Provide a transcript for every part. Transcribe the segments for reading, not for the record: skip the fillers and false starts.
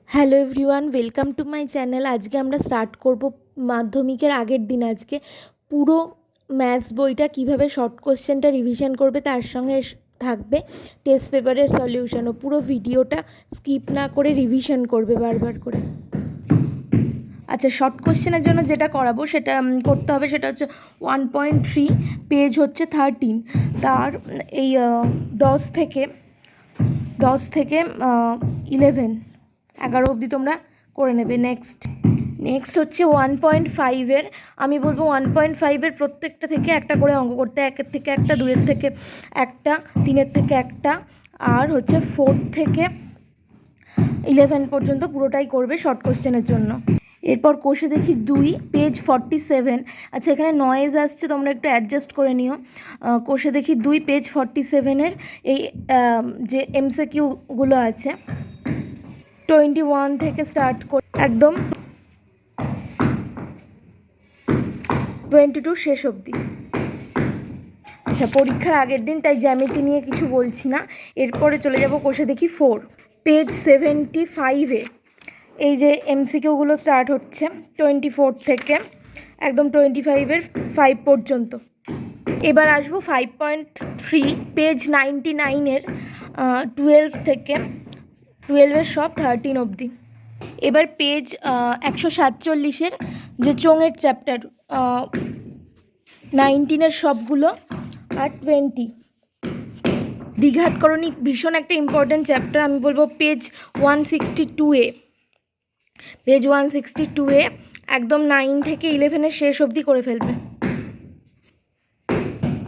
Hello everyone, welcome to my channel. আজকে আমরা start করব মাধ্যমিকের আগের দিন আজকে পুরো ম্যাথস বইটা কিভাবে শর্ট কোশ্চেনটা রিভিশন করবে, তার সঙ্গে থাকবে টেস্ট পেপারের সলিউশনও। পুরো ভিডিওটা স্কিপ না করে রিভিশন করবে বারবার করে। আচ্ছা, শর্ট কোশ্চেনের জন্য যেটা করাবো সেটা করতে হবে, সেটা হচ্ছে 1.3, পেজ হচ্ছে 13। তার এই 10 থেকে 11 অবধি তোমরা করে নেবে। নেক্সট হচ্ছে 1.5-এর, আমি বলবো 1.5-এর প্রত্যেকটা থেকে একটা করে অঙ্ক করতে, 1-এর থেকে একটা, 2-এর থেকে একটা, 3-এর থেকে একটা, আর হচ্ছে 4 থেকে 11 পর্যন্ত পুরোটাই করবে শর্ট কোশ্চেনের জন্য। এরপর কোষে দেখি 2, পেজ 47। আচ্ছা, এখানে নয়েজ আসছে, তোমরা একটু অ্যাডজাস্ট করে নিও। কোষে দেখি 2, পেজ 47-এর এই যে এমসিকিউগুলো আছে 21 থেকে স্টার্ট করে একদম 22 শেষ অবধি। আচ্ছা, পরীক্ষার আগের দিন, তাই জ্যামিতি নিয়ে কিছু বলছি না। এরপরে চলে যাব কোষে দেখি 4, পেজ 75-এ এই যে এমসিকিউগুলো স্টার্ট হচ্ছে 24 থেকে একদম 25-এর 5 পর্যন্ত। এবার আসবো 5.3, পেজ 99-এর 12 থেকে 12-এর সব 13 অবধি। এবার পেজ 147-এর যে চোঙের চ্যাপ্টার 19-এর সবগুলো আর 20। দ্বিঘাতকরণী ভীষণ একটা ইম্পর্ট্যান্ট চ্যাপ্টার, আমি বলবো পেজ 162-এ একদম 9 থেকে 11-এর শেষ অবধি করে ফেলবে।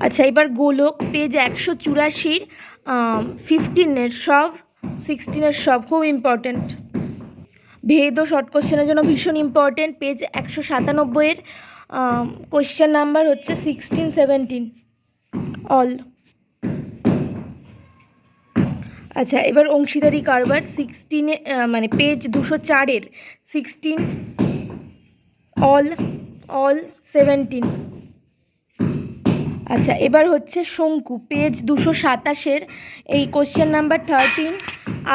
আচ্ছা, এবার গোলক, পেজ 184, 15-এর সব, 16-এর সব, খুব ইম্পর্ট্যান্ট। ভেদ ও শর্ট কোশ্চেনের জন্য ভীষণ ইম্পর্ট্যান্ট, পেজ 197-এর কোশ্চেন নাম্বার হচ্ছে 16, 17 অল। আচ্ছা, এবার অংশীদারি কারবার 16-এ মানে পেজ 204-এর 16 অল 17। আচ্ছা, এবার হচ্ছে শঙ্কু, পেজ 227-এর এই কোশ্চেন নাম্বার 13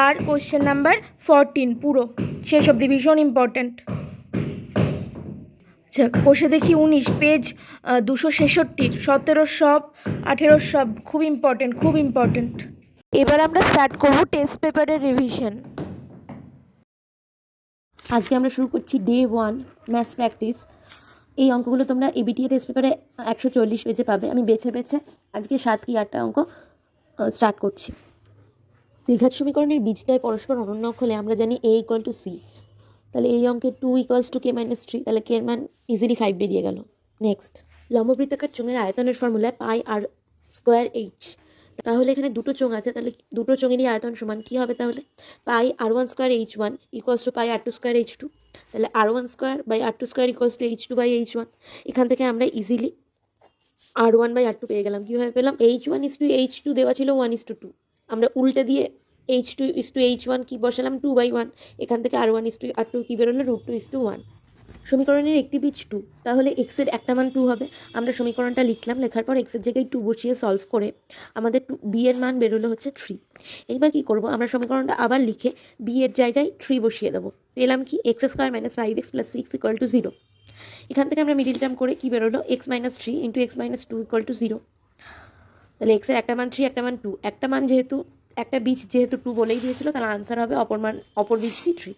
আর কোশ্চেন নাম্বার 14 পুরো শেষ অবধি, ভীষণ ইম্পর্ট্যান্ট। আচ্ছা, কোষে দেখি 19, পেজ 266, 17-এর সব, 18-এর সব, খুব ইম্পর্ট্যান্ট। এবার আমরা স্টার্ট করব টেস্ট পেপারের রিভিশন। আজকে আমরা শুরু করছি ডে 1 ম্যাথস প্র্যাকটিস। এই অঙ্কগুলো তোমরা এবিটিএ টেস্ট পেপারে 140 পেজে পাবে। আমি বেছে আজকে 7 কি 8টা অঙ্ক স্টার্ট করছি। দ্বিঘাত সমীকরণের বীজদ্বয় পরস্পর অনুন্নক হলে আমরা জানি a = c। তাহলে এই অঙ্কে 2 = k - 3, তাহলে k এর মান ইজিলি 5 বেরিয়ে গেল। নেক্সট, লম্ববৃত্তাকার চোঙের আয়তনের ফর্মুলা πr²h। তাহলে এখানে দুটো চোঙ আছে, তাহলে দুটো চোঙেরই আয়তন সমান। কী হবে তাহলে? πr1² h1 = πr2² h2। তাহলে r1²/r2² = h2/h1। এখান থেকে আমরা ইজিলি r1/r2 পেয়ে গেলাম। কীভাবে পেলাম? h1:h2 দেওয়া ছিল 1:2, আমরা উল্টে দিয়ে h2:h1 কি বসালাম? 2/1। এখান থেকে r1:r2 কি বেরোলো? √2:1। সমীকরণের একটি বীজ 2, তাহলে x এর একটা মান 2 হবে। আমরা সমীকরণটা লিখলাম, লেখার পর x এর জায়গায় 2 বসিয়ে সলভ করে আমাদের b এর মান বেরোলো হচ্ছে 3। এইবার কি করব? আমরা সমীকরণটা আবার লিখে b এর জায়গায় 3 বসিয়ে দেবো। পেলাম কি? x² - 5x + 6 = 0। এখান থেকে আমরা মিডিল টার্ম করে কি বেরোলো? x - 3 × x - 2 = 0। তাহলে x এর একটা মান 3, একটা মান 2। একটা মান যেহেতু, একটা বীজ যেহেতু 2 বলেই দিয়েছিল, তাহলে আনসার হবে অপর বীজটি 3।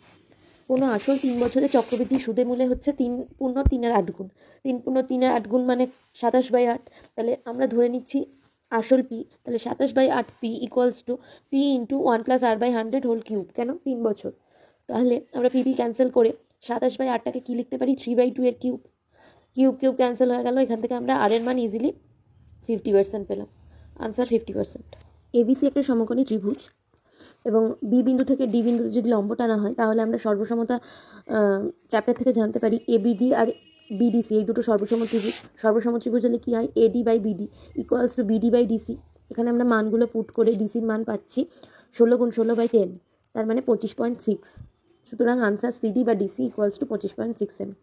কোনো আসল 3 বছরের চক্রবৃদ্ধি সুদে মূলে হচ্ছে 3 পূর্ণ 3-এর 8 গুণ। 3 পূর্ণ 3-এর 8 গুণ মানে 27/8। তাহলে আমরা ধরে নিচ্ছি আসল p, তাহলে 27/8 p = p × 1 + r/100 whole cube. কেন? 3 বছর। তাহলে আমরা p ক্যান্সেল করে 27/8টাকে কী লিখতে পারি? 3/2 এর কিউব ক্যান্সেল হয়ে গেল। এখান থেকে আমরা r এর মান ইজিলি 50% পেলাম। আনসার 50%। ABC একটা সমকোণী ত্রিভুজ এবং বি বিন্দু থেকে ডি বিন্দু যদি লম্ব টানা হয়, তাহলে আমরা সর্বসমতা চ্যাপ্টার থেকে জানতে পারি ABD আর BDC এই দুটো সর্বসম ত্রিভুজ হলে কী হয়? AD/BD = BD/DC। এখানে আমরা মানগুলো পুট করে ডিসির মান পাচ্ছি 16 × 16/10, তার মানে 25.6। সুতরাং আনসার CD বা DC = 25.6 সেমি।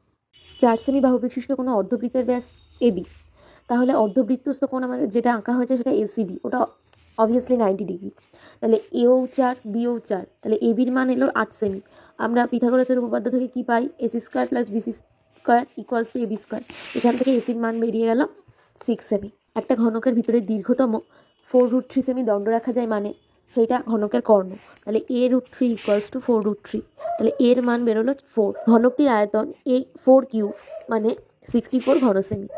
4 সেমি বাহু বিশিষ্ট কোনো অর্ধবৃত্তের ব্যাস AB, তাহলে অর্ধবৃত্তস্থ কোণ আমাদের যেটা আঁকা হয়েছে সেটা ACB, ওটা অবভিয়াসলি 90 ডিগ্রি। তাহলে এও 4 বিও 4, তাহলে এবির মান এলো 8 সেমি। আমরা পিথাগোরাসের উপপাদ্য থেকে কি পাই? AC square plus BC square equals to AB square. এখান থেকে এসির মান বেরিয়ে গেল 6 সেমি। একটা ঘনকের ভিতরে দীর্ঘতম 4√3 সেমি দণ্ড রাখা যায়, মানে সেইটা ঘনকের কর্ণ। তাহলে a√3 ইকুয়ালস টু 4√3, তাহলে এর মান বেরোলো 4। ঘনকটির আয়তন এই 4 কিউব মানে 64 ঘন সেমি।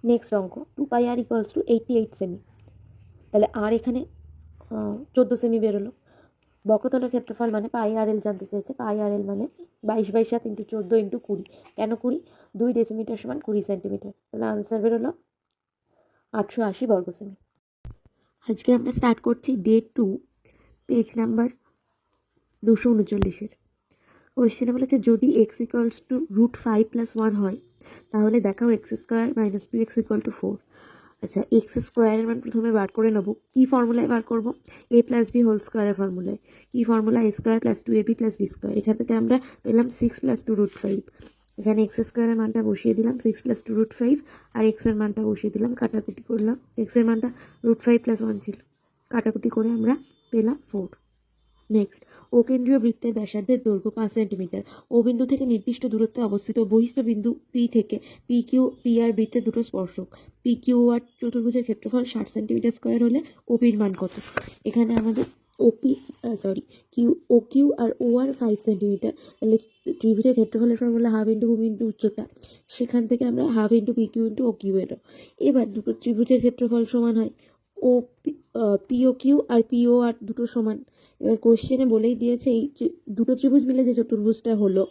নেক্সট অঙ্ক, 2πr ইকুয়ালস টু 88 সেমি। তাহলে আর এখানে 14 সেমি বেরোলো। বক্রতলের ক্ষেত্রফল মানে πr/l জানতে চেয়েছে। πr/l মানে 22/7 × 14 × 20। কেন 20? 2 ডেসিমিটার সমান 20 সেন্টিমিটার। তাহলে আনসার বেরোলো 880 বর্গ সেমি। আজকে আমরা স্টার্ট করছি ডে 2, পেজ নাম্বার 239-এর। কোয়েশ্চেনে বলেছে যদি x ইকুয়ালস টু √5 + 1 হয় তাহলে দেখাও x² - 2x = 4। আচ্ছা, এক্স স্কোয়ারের মান প্রথমে বার করে নেব। কী ফর্মুলায় বার করব? a + b হোল স্কোয়ারের ফর্মুলায়। কী ফর্মুলা? a² + 2ab + b²। এখান থেকে আমরা পেলাম 6 + 2√5। এখানে এক্স স্কোয়ারের মানটা বসিয়ে দিলাম 6 + 2√5, আর এক্সের মানটা বসিয়ে দিলাম, কাটাকুটি করলাম। এক্সের মানটা √5 + 1 ছিল, কাটাকুটি করে আমরা পেলাম 4। নেক্সট, ও কেন্দ্রীয় বৃত্তের ব্যাসার্ধের দৈর্ঘ্য 5 সেন্টিমিটার। ও বিন্দু থেকে নির্দিষ্ট দূরত্বে অবস্থিত বহিস্থ বিন্দু পি থেকে PQ/PR বৃত্তের দুটো স্পর্শক PQR চতুর্ভুজের ক্ষেত্রফল 60 সেন্টিমিটার স্কোয়ার হলে ওপির মান কত? এখানে আমাদের OQ আর OR 5 সেন্টিমিটার। তাহলে ত্রিভুজের ক্ষেত্রফলের ফর্মুলা হাফ ইন্টু ভূমি ইন্টু উচ্চতা। সেখান থেকে আমরা half into PQ into OQ এলো। এবার দুটো ত্রিভুজের ক্ষেত্রফল সমান হয়। ও POQ আর POR দুটো সমান। এবার কোশ্চেনে বলেই দিয়েছে এই দুটো ত্রিভুজ মিলে যে চতুর্ভুজটা হলো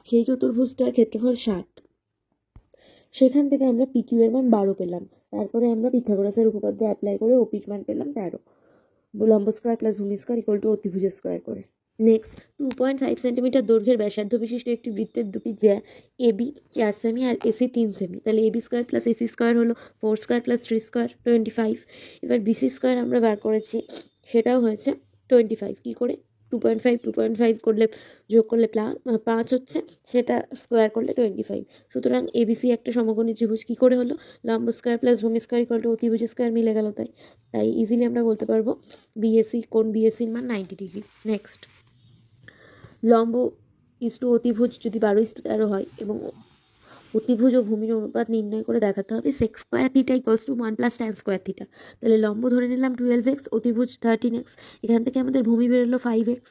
সেই চতুর্ভুজটার ক্ষেত্রফল 60। সেখান থেকে আমরা PQ এর মান 12 পেলাম। তারপরে আমরা পিথাগোরাসের উপপাদ্য অ্যাপ্লাই করে OP-র মান পেলাম 13। লম্ব স্কোয়ার প্লাস ভূমি স্কোয়ার ইকুয়াল টু অতিভুজ স্কোয়ার করে। নেক্সট, 2.5 সেন্টিমিটার দৈর্ঘ্যের ব্যাসার্ধ বিশিষ্ট একটি বৃত্তের দুটি জ্যা AB 4 সেমি আর AC 3 সেমি। তাহলে AB² + AC² হলো 4² + 3² 25। এবার BC² আমরা বার করেছি, সেটাও হয়েছে 25। কী করে? 2.5 করলে যোগ করলে 5 হচ্ছে, সেটা স্কোয়ার করলে 25। সুতরাং ABC একটা সমকোণী ত্রিভুজ। কী করে হলো? লম্ব স্কোয়ার প্লাস ভূমি স্কোয়ার ইকুয়াল টু অতিভুজ স্কোয়ার মিলে গেল। তাই ইজিলি আমরা বলতে পারবো BAC কোণ BAC-র মান 90 ডিগ্রি। নেক্সট, লম্ব ইস্টু অতিভুজ যদি 12:13 হয় এবং অতিভুজ ও ভূমির অনুপাত নির্ণয় করে দেখাতে হবে sec² θ = 1 + tan² θ। তাহলে লম্ব ধরে নিলাম 12x, অতিভুজ 13x। এখান থেকে আমাদের ভূমি বেরোলো 5x,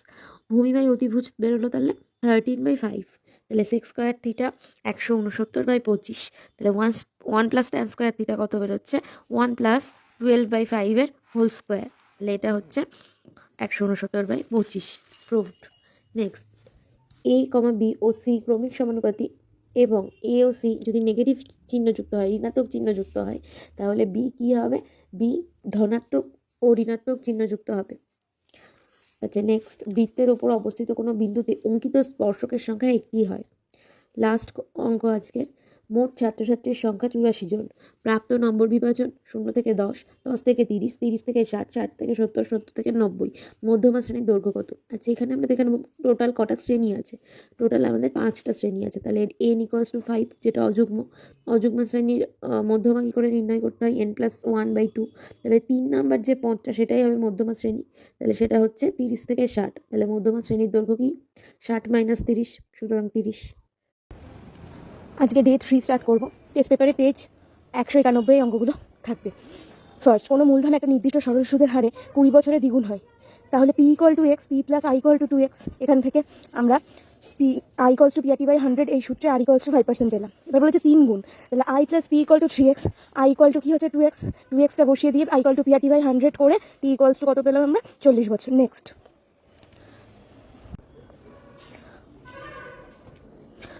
ভূমি বাই অতিভুজ বেরোলো তাহলে 13/5। তাহলে sec² θ 169/25। তাহলে 1 + tan² θ কত বেরোচ্ছে? 1 + 12/5 হোল স্কোয়ার। তাহলে এটা হচ্ছে 169/25। প্রুভড। নেক্সট, A, B ও C ক্রমিক সমানুপাতি এবং A ও C যদি নেগেটিভ চিহ্নযুক্ত হয়, ঋণাত্মক চিহ্নযুক্ত হয়, তাহলে B কী হবে? B ধনাত্মক ও ঋণাত্মক চিহ্নযুক্ত হবে। আচ্ছা, নেক্সট, বৃত্তের ওপর অবস্থিত কোনো বিন্দুতে অঙ্কিত স্পর্শকের সংখ্যা একটি হয়। লাস্ট অঙ্ক আজকের, মোট ছাত্রছাত্রীর সংখ্যা 84 জন। প্রাপ্ত নম্বর বিভাজন 0 থেকে 10, 10 থেকে 30, 30 থেকে 60, 60 থেকে 70, 70 থেকে 90। মধ্যমা শ্রেণীর দৈর্ঘ্য কত? আচ্ছা, এখানে আমরা দেখে নেব টোটাল কটা শ্রেণী আছে। টোটাল আমাদের 5টা শ্রেণী আছে। তাহলে n = 5, যেটা অযুগ্ম। অযুগ্ম শ্রেণীর মধ্যমা কী করে নির্ণয় করতে হয়? n + 1/2। তাহলে 3 নাম্বার যে পদটা সেটাই হবে মধ্যমা শ্রেণী। তাহলে সেটা হচ্ছে 30 থেকে 60। তাহলে মধ্যমা শ্রেণীর দৈর্ঘ্য কি? 60 - 30, সুতরাং 30। আজকে ডে 3 স্টার্ট করব। টেস্ট পেপারে পেজ 191 অঙ্কগুলো থাকবে। ফার্স্ট, কোনো মূলধন একটা নির্দিষ্ট সরল সুদের হারে 20 বছরে দ্বিগুণ হয়, তাহলে P = x, P + I = 2x। এখান থেকে আমরা I = PRT/100 এই সূত্রে R = 5% পেলাম। এবার বলেছে 3 গুণ, তাহলে I + P = 3x, I = কি হচ্ছে 2x। 2xটা বসিয়ে দিয়ে I = PRT/100 করে T = কত পেলাম আমরা? 40 বছর। নেক্সট,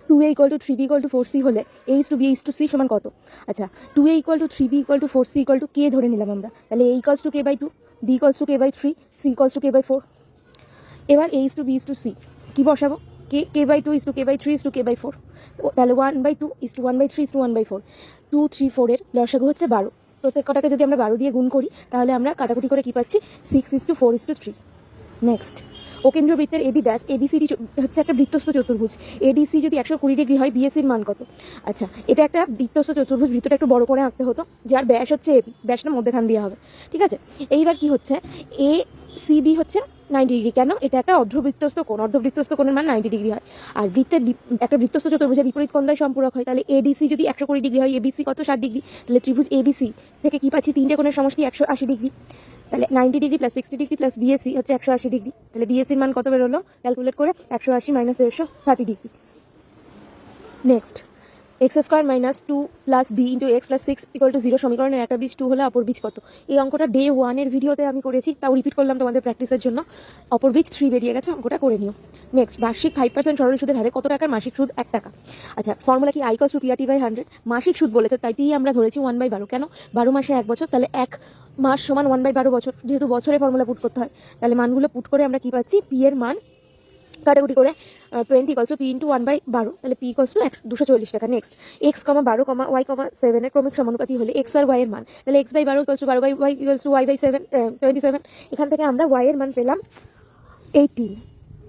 2A = 3B = 4C হলে A/B/C সমান কত? আচ্ছা, 2A = 3B = 4C = K ধরে নিলাম আমরা। তাহলে A = K/2, B = K/3, C = K/4। এবার A/B/C কি বসাবো? K/2 = K/3 = K/4। তাহলে 1/2 = 1/3 = 1/4। 2, 3, 4 এর লসাগু হচ্ছে 12। প্রত্যেক কটাকে যদি আমরা 12 দিয়ে গুণ করি তাহলে আমরা কাটাকুটি করে কি পাচ্ছি? 6:4:3। নেক্সট, ও কেন্দ্রীয় বৃত্তের এবি ড্যাশ এবিসিডি হচ্ছে একটা বৃত্তস্থ চতুর্ভুজ। এডিসি যদি 120 ডিগ্রি হয়, বিএসির মান কত? আচ্ছা, এটা একটা বৃত্তস্থ চতুর্ভুজ, বৃত্তটা একটু বড় করে আঁকতে হতো, যার ব্যাস হচ্ছে এবি, ব্যাসটা মধ্যেখান দিয়ে হবে, ঠিক আছে। এইবার কি হচ্ছে, এ সিবি হচ্ছে 90 ডিগ্রি। কেন? এটা একটা অর্ধবৃত্তস্থ কোণ, অর্ধবৃত্তস্থ কোণের মান 90 ডিগ্রি হয়। আর বৃত্তের একটা বৃত্তস্থ চতুর্ভুজের বিপরীত কোণদ্বয় সম্পূরক হয়, তাহলে এডিসি যদি 120 ডিগ্রি হয়, এবিসি কত? 60 ডিগ্রি। তাহলে ত্রিভুজ এবিসি থেকে কি পাচ্ছি? তিনটে কোণের সমষ্টি 180 ডিগ্রি। তাহলে 90 degree plus 60 degree plus BAC হচ্ছে 180 ডিগ্রি। তাহলে বিএসির মান কত বেরোলো? ক্যালকুলেট করে 180 minus 130 degree. Next, x square minus 2 plus b into x plus 6 equal to 0 সমীকরণের একটা বীজ 2 হলে অপর বীজ কত? এই অঙ্কটা ডে 1-এর ভিডিওতে আমি করেছি, তাও রিপিট করলাম তোমাদের প্র্যাকটিসের জন্য। অপর বীজ 3 বেরিয়ে গেছে, অঙ্কটা করে নিও। নেক্সট, বার্ষিক 5% সরল সুদের হারে কত টাকার মাসিক সুদ? 1 টাকা। আচ্ছা, ফর্মুলা কি? I equals to PRT by 100। মাসিক সুদ বলেছে, তাই টি আমরা ধরেছি 1/12। কেন? 12 মাসে 1 বছর, তাহলে 1 মাস সমান 1/12 বছর। যেহেতু বছরে ফর্মুলা পুট করতে হয়, তাহলে মানগুলো পুট করে আমরা কি পাচ্ছি? পি এর মান কাটাকুটি করে 20 ইকুয়ালস টু পি ইন্টু 1/12, তাহলে পি ইকুয়ালস টু 240 টাকা। নেক্সট, এক্স কমা 12 কমা ওয়াই কমা 7 এর ক্রমিক সমানুপাতি হলে এক্স আর ওয়াই এর মান, তাহলে x by 12 equals to 12 by y equals to y by 7 27। এখান থেকে আমরা ওয়াই এর মান পেলাম 18।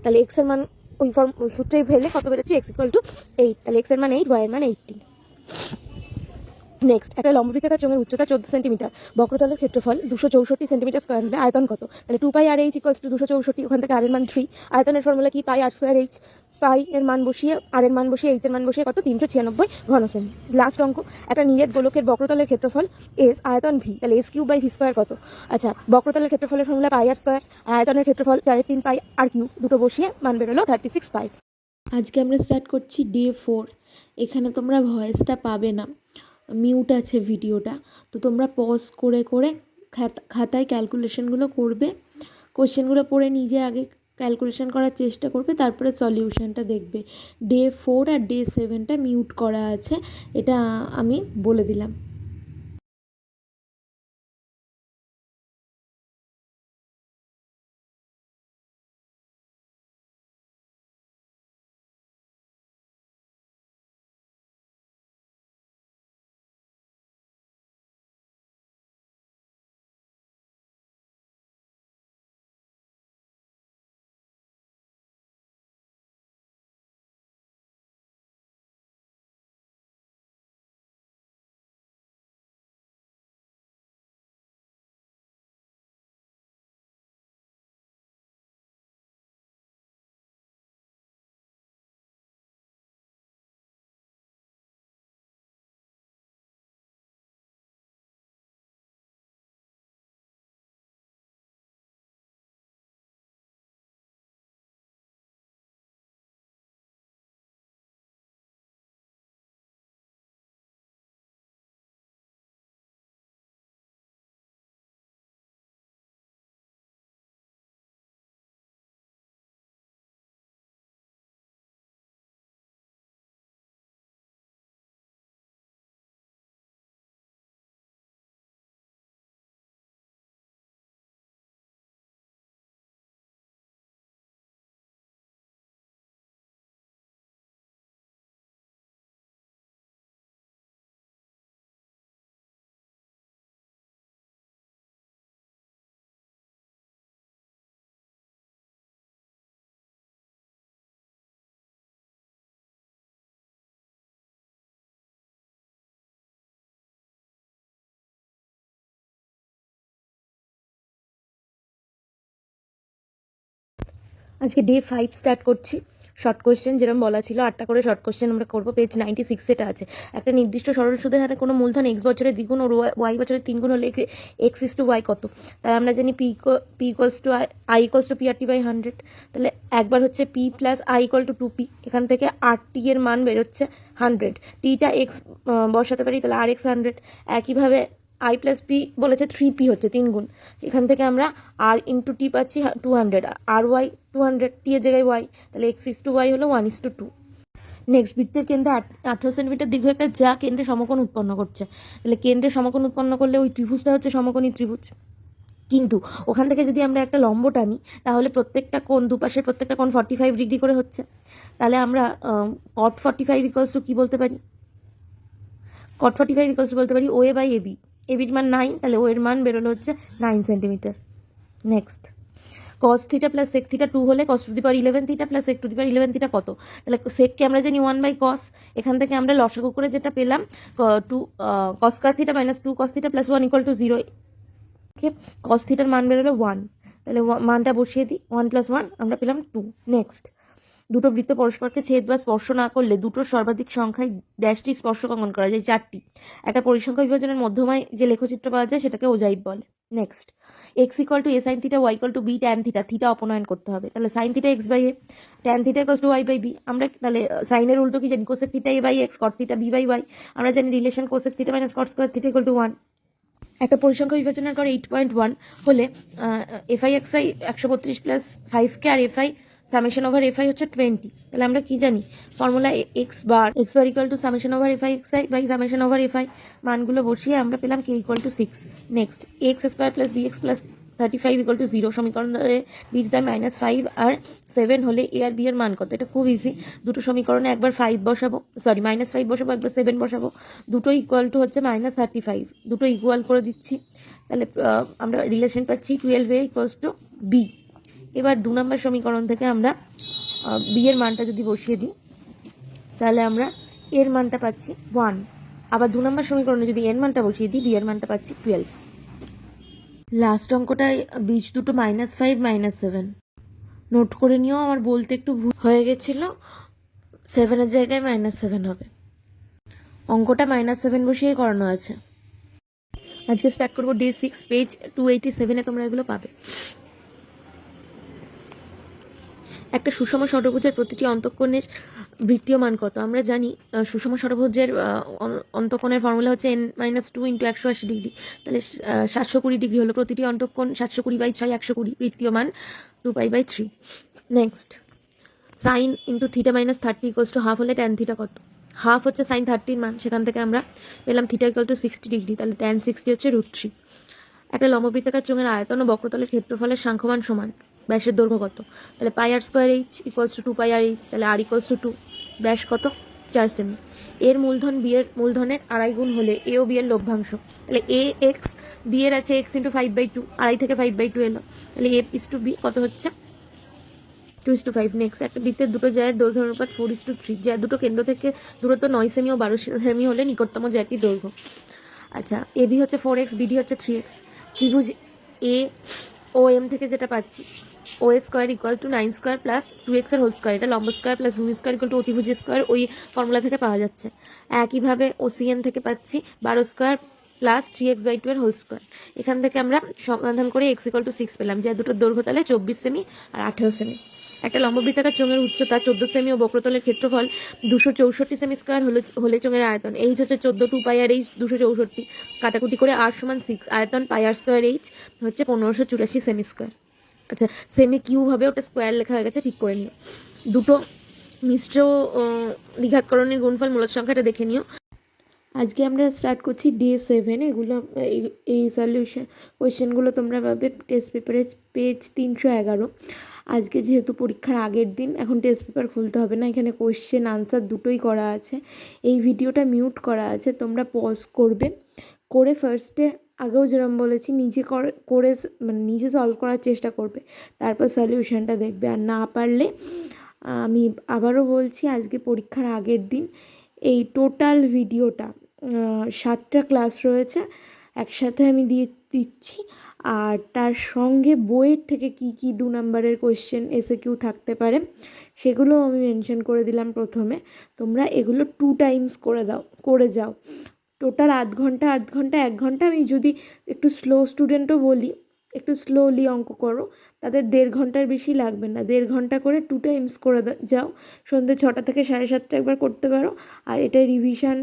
তাহলে এক্স এর মান ওই সূত্রে ফেললে কত বেরোচ্ছে? X equal to 8। তাহলে এক্স এর মান 8, ওয়াই এর মান 18। নেক্সট, একটা লম্ববৃত্তাকার চোঙের উচ্চতা 14 সেন্টিমিটার, বক্রতলের ক্ষেত্রফল 264 সেন্টিমিটার স্কোয়ার হলে আয়তন কত? তাহলে 2 পাই আর এইচ ইকুয়ালস টু 264, ওখান থেকে আর এর মান 3। আয়তনের ফর্মুলা কি? পাই আর স্কোয়ার এইচ। পাই এর মান বসিয়ে, আর এর মান বসিয়ে, এইচ এর মান বসিয়ে কত? 396 ঘন সেমি। লাস্ট অঙ্ক, একটা নিরেট গোলকের বক্রতলের ক্ষেত্রফল এস, আয়তন ভি, তাহলে S Q by V square কত? আচ্ছা, বক্রতলের ক্ষেত্রফলের ফর্মুলা পাই আর স্কোয়ার, আয়তনের ক্ষেত্রফল 4/3 পাই আর কিউ, দুটো বসিয়ে মান বেরোলো 36 পাই। আজকে আমরা স্টার্ট করছি ডে 4। এখানে তোমরা ভয়েসটা পাবে না, মিউট আছে ভিডিওটা, তো তোমরা পজ করে করে খাতায় ক্যালকুলেশনগুলো করবে, কোশ্চেনগুলো পড়ে নিজে আগে ক্যালকুলেশন করার চেষ্টা করবে, তারপরে সলিউশনটা দেখবে। ডে 4 আর ডে 7টা মিউট করা আছে, এটা আমি বলে দিলাম। আজকে ডে 5 স্টার্ট করছি। শর্ট কোশ্চেন যেরকম বলা ছিল 8টা করে শর্ট কোশ্চেন আমরা করবো। পেজ 96 এটা আছে। একটা নির্দিষ্ট সরল সুদের হারে কোনো মূলধন এক্স বছরের দ্বিগুণ ও ওয়াই বছরের 3 গুণ হলে এক্স ইস টু ওয়াই কত? তাই আমরা জানি P equals to I equals to P R T by 100। তাহলে একবার হচ্ছে P plus I equal to 2p, এখান থেকে আর টি এর মান বেরোচ্ছে 100, টিটা এক্স বসাতে পারি, তাহলে আর এক্স 100। একইভাবে আই প্লাস পি বলেছে 3p হচ্ছে 3 গুণ, এখান থেকে আমরা আর ইন্টু টি পাচ্ছি 200, আর ওয়াই 200, টি এর জায়গায় ওয়াই, তাহলে এক্স ইস টু ওয়াই হলো 1:2। নেক্সট, বৃত্তের কেন্দ্রে 18 সেন্টিমিটার দীর্ঘ একটা যা কেন্দ্রে সমকোণ উৎপন্ন করছে। তাহলে কেন্দ্রে সমকোণ উৎপন্ন করলে ওই ত্রিভুজটা হচ্ছে সমকোণী ত্রিভুজ, কিন্তু ওখান থেকে যদি আমরা একটা লম্ব টানি তাহলে প্রত্যেকটা কোণ, দুপাশের প্রত্যেকটা কোণ 45 ডিগ্রি করে হচ্ছে। তাহলে আমরা cot 45 ইকুয়ালস টু কী বলতে পারি? cot 45 ইকুয়ালস টু বলতে পারি ও এ বাই এবি। এবির মান 9, তাহলে ও এর মান বেরোলো হচ্ছে 9 centimetre. Next, cos theta plus sec theta 2 হলে cos to the power 11 theta plus sec to the power 11 theta কত? তাহলে সেককে আমরা জানি 1/cos, এখান থেকে আমরা লসাগু করে যেটা পেলাম 2 cos square theta minus 2 cos theta plus 1 equal to 0। Okay, cos থিটার মান বেরোলো 1, তাহলে মানটা বসিয়ে দিই, 1 + 1 আমরা পেলাম 2। নেক্সট, দুটো বৃত্ত পরস্পরকে ছেদ বা স্পর্শ না করলে দুটো সর্বাধিক সংখ্যায় ড্যাশটি স্পর্শক অঙ্কন করা যায় 4টি। একটা পরিসংখ্যা বিভাজনের মধ্যমায় যে লেখচিত্র পাওয়া যায় সেটাকে ওজাইব বলে। Next, x = a sin theta, y = b tan theta, theta অপনয়ন করতে হবে। তাহলে sin theta x/a, tan theta = y/b। আমরা তাহলে সাইনের উল্টো কি জানি? cosec theta a/x, cot theta b/y। আমরা জানি relation cosec theta - cot square theta = 1। একটা পরিসংখ্যা বিভাজনের পর 8.1 হলে fi(xi) 132 প্লাস 5k আর fi সামেশন ওভার fi হচ্ছে 20। তাহলে আমরা কি জানি? Formula x bar equal to summation over fi(xi) by summation over fi। মানগুলো বসিয়ে আমরা পেলাম k = 6। Next, ax² plus bx plus 35 = 0 সমীকরণ ধরে বীজদ্বয় -5 আর 7 হলে a আর b এর মান কত? এটা খুব ইজি, দুটো সমীকরণে একবার 5 বসাবো, সরি -5 বসাবো, একবার 7 বসাবো, দুটো ইকুয়াল টু হচ্ছে -35, দুটো ইকুয়াল করে দিচ্ছি। তাহলে আমরা রিলেশন পাচ্ছি 12a = b। এবার 2 নম্বর সমীকরণ থেকে আমরা b এর মানটা যদি বসিয়ে দিই তাহলে আমরা এর মানটা পাচ্ছি 1। আবার 2 নম্বর সমীকরণে যদি এর মানটা বসিয়ে দিই b এর মানটা পাচ্ছি 12। লাস্ট অঙ্কটায় বীজ দুটো -5 -7 নোট করে নিও, আমার বলতে একটু ভুল হয়ে গেছিলো, 7 এর জায়গায় -7 হবে। অঙ্কটা -7 বসিয়ে করানো আছে। আজকে স্টার্ট করবো ডে 6, পেজ 287-এ তোমরা এগুলো পাবে। একটা সুষম ষড়ভুজের প্রতিটি অন্তঃকোণের বৃত্তীয় মান কত? আমরা জানি সুষম ষড়ভুজের অন্তঃকোণের ফর্মুলা হচ্ছে n-2 × 180 ডিগ্রি। তাহলে 720 ডিগ্রি হলো প্রতিটি অন্তঃকোণ, 720/6 120, বৃত্তীয় মান 2π/3। Next, sine into theta -30 = half হলে ট্যান থিটা কত? হাফ হচ্ছে সাইন 30-র মান, সেখান থেকে আমরা পেলাম থিটা = 60 ডিগ্রি, তাহলে ট্যান 60 হচ্ছে √3। একটা লম্ববৃত্তাকার চোঙের আয়তন ও বক্রতলের ক্ষেত্রফলের সাংখ্যমান সমান, ব্যাসের দৈর্ঘ্য কত? তাহলে πr² h = 2πrh, তাহলে r = 2, ব্যাস কত? 4 সেমি। এর মূলধন b এর মূলধনের 2.5 গুণ হলে a ও b এর লভ্যাংশ। তাহলে a x, b এর আছে x × 5/2, 2.5 থেকে 5/2 এলো, তাহলে a/b কত হচ্ছে? 2:5। নেক্সট, একটা বৃত্তের দুটো জ্যায়ের দৈর্ঘ্যের অনুপাত 4:3, জ্যা দুটো কেন্দ্র থেকে দূরত্ব 9 সেমি ও 12 সেমি হলে নিকটতম জ্যাটির দৈর্ঘ্য। আচ্ছা, ab হচ্ছে 4x, bd হচ্ছে 3x। ত্রিভুজ a ও m থেকে যেটা পাচ্ছি o² = 9² প্লাস 2x এর হোল স্কয়ার, এটা লম্ব স্কয়ার প্লাস ভূমি স্কয়ার = অতিভুজ স্কয়ার, ওই ফর্মুলা থেকে পাওয়া যাচ্ছে। একইভাবে OCN থেকে পাচ্ছি 12² প্লাস 3x/2 এর হোল স্কয়ার। এখান থেকে আমরা সমাধান করে x = 6 পেলাম, যা দুটোর দৈর্ঘ্য তাহলে 24 সেমি আর 18 সেমি। একটা লম্ববৃত্তাকার চোঙের উচ্চতা 14 সেমি ও বক্রতলের ক্ষেত্রফল 264 সেমি স্কয়ার হলে চোঙের আয়তন h হচ্ছে 14, 2πrh 264, কাটাকুটি করে r = 6, আয়তন πr²h হচ্ছে 1584 সেমি স্কয়ার। আচ্ছা, সেমি কিউব হবে, ওটা স্কোয়ার লেখা হয়ে গেছে, ঠিক করে নিও। দুটো মিশ্র দ্বিঘাতকরণের গুণফল মূলদ সংখ্যাটা দেখে নিও। আজকে আমরা স্টার্ট করছি ডে 7। এগুলো এই সলিউশন কোয়েশ্চেনগুলো তোমরা পাবে টেস্ট পেপারে পেজ 311। আজকে যেহেতু পরীক্ষার আগের দিন, এখন টেস্ট পেপার খুলতে হবে না, এখানে কোয়েশ্চেন আনসার দুটোই করা আছে। এই ভিডিওটা মিউট করা আছে, তোমরা পজ করবে, করে ফার্স্টে আগেও যেরকম বলেছি নিজে করে মানে নিজে সলভ করার চেষ্টা করবে, তারপর সলিউশনটা দেখবে। আর না পারলে আমি আবারও বলছি, আজকে পরীক্ষার আগের দিন এই টোটাল ভিডিওটা 7টা ক্লাস রয়েছে, একসাথে আমি দিচ্ছি। আর তার সঙ্গে বইয়ের থেকে কি কি 2 নম্বরের কোয়েশ্চেন এসএকিউ থাকতে পারে সেগুলো আমি মেনশন করে দিলাম প্রথমে। তোমরা এগুলো 2 টাইমস করে যাও। টোটাল আধ ঘন্টা 1 ঘন্টা। আমি যদি একটু স্লো স্টুডেন্টও বলি, একটু স্লোলি অঙ্ক করো, তাদের 1.5 ঘন্টার বেশি লাগবে না। 1.5 ঘন্টা করে 2 টাইমস করে যাও। সন্ধ্যে 6টা থেকে 7:30 একবার করতে পারো। আর এটা রিভিশন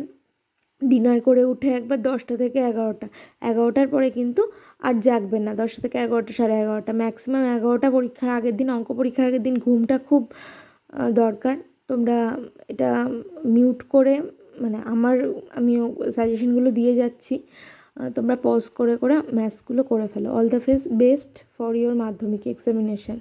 ডিনার করে উঠে একবার 10টা থেকে 11টা। 11টার পরে কিন্তু আর জাগবে না। 10টা থেকে 11টা, 11:30, ম্যাক্সিমাম 11টা পরীক্ষার আগের দিন, অঙ্ক পরীক্ষার আগের দিন ঘুমটা খুব দরকার। তোমরা এটা মিউট করে, মানে আমিও সাজেশনগুলো দিয়ে যাচ্ছি, তোমরা পজ করে ম্যাথসগুলো করে ফেলো। All the best for your Madhyamik examination.